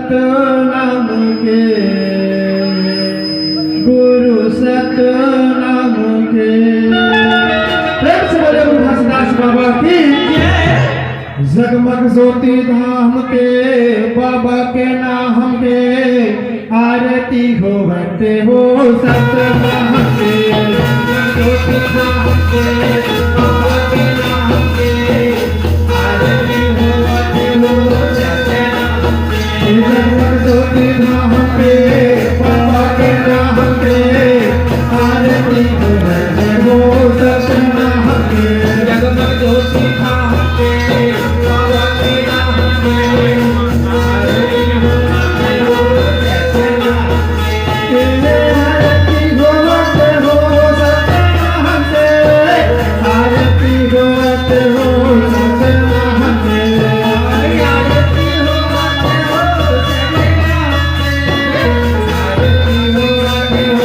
सतनाम के, गुरु सतनाम के। प्रेम से बोले गुरु घासदास बाबा की जगमग ज्योति धाम के बाबा के नाम के आरती होवते हो सतनाम के। ज्योति धाम के बाबा के नाम के आरती होवते हो सतनाम के। जगमग ज्योति धाम के बाबा के नाम के आरती होवते हो सतनाम के। जगमग ज्योति धाम के बाबा के नाम के आरती होवते हो सतनाम के। आरती होवते हो सतनाम के, आरती होवते हो सतनाम के, आरती होवते हो सतनाम के, आरती होवते हो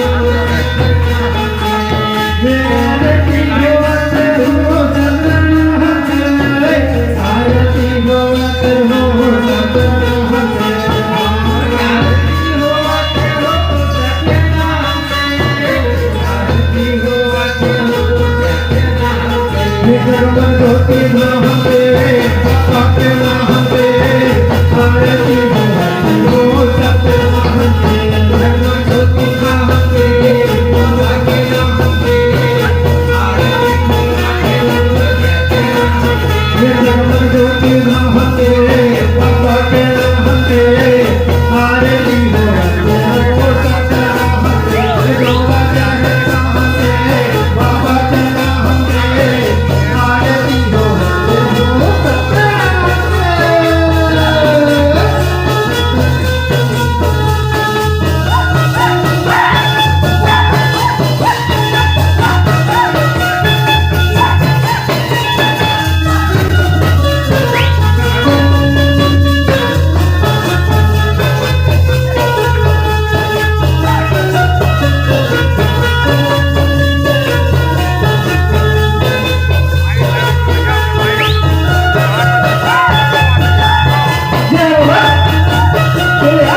सतनाम के, आरती होवते हो सतनाम के, आरती होवते हो सतनाम के, आरती होवते हो सतनाम के, आरती होवते हो सतनाम के। जगमग ज्योति धाम के बाबा के नाम के आरती होवते हो सतनाम के। जगमग ज्योति धाम के बाबा के नाम के आरती होवते हो सतनाम के। जगमग ज्योति धाम के बाबा के नाम के आरती होवते हो सतनाम के। बाबा के नाम के बाबा के नाम के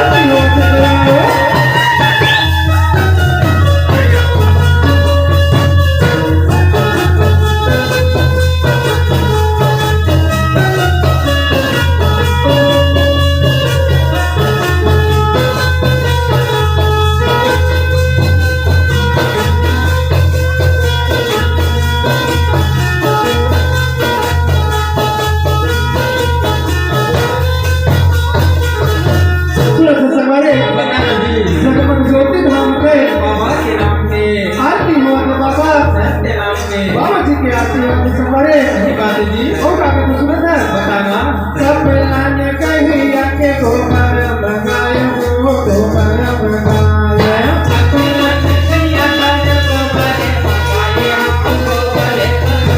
आरती होवते हो सतनाम जगमग ज्योति धाम पे बाबा के नाम से आरती होवते बाबा सत्यनाम से बाबा जी की आरती होती सवारे। बात जी ओ काका तो सुनत है बताना सब लाने कहिया के गोबर भगाय हो गोबर भगाय। सब लाने कहिया के गोबर भगाय हो गोबर भगाय।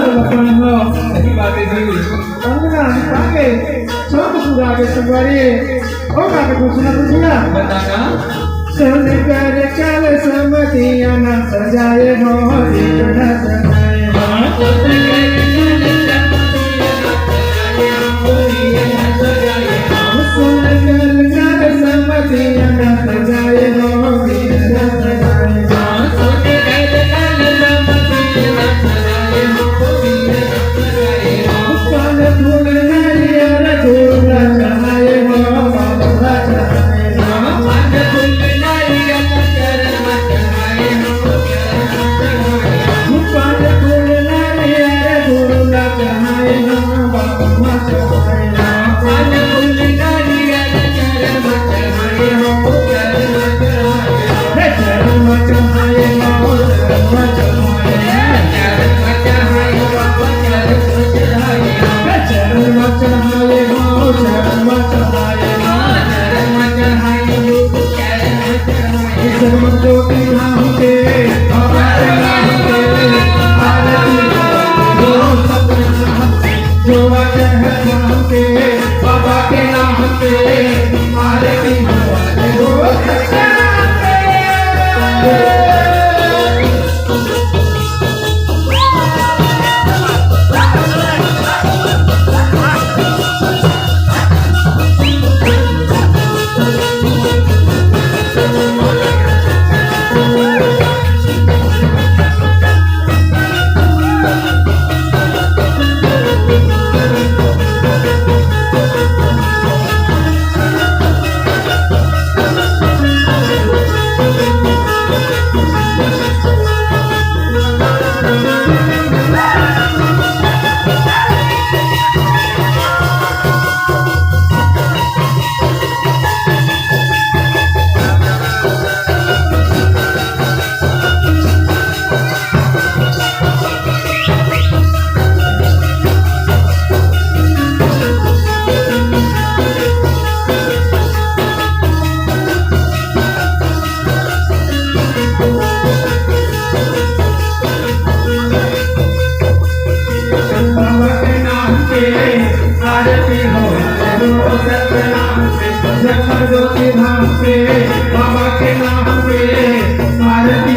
लपन हो सही बात है जी अंगना पाके सब पूरा के सवारी ओ का घोषणा बुझिया बताना सुन कर चल समतिया न सजाए हो इतना सजाए सुन कर चल समतिया न सजाए हो इतना सजाए फल फूल नारियल धूल चढ़ाए हो बाबा चढ़ाए फल फूल नारियल धूल चढ़ाए हो बाबा चढ़ाए चरण चढ़ाए हो चरण चढ़ाए सर्व ज्योति नाम के बाबा के नाम के आरती हो सब जो वजह नाम के बाबा के नाम के आरती हो आरती हो सतनाम से जगत ज्योति धाम से बाबा के नाम पे आरती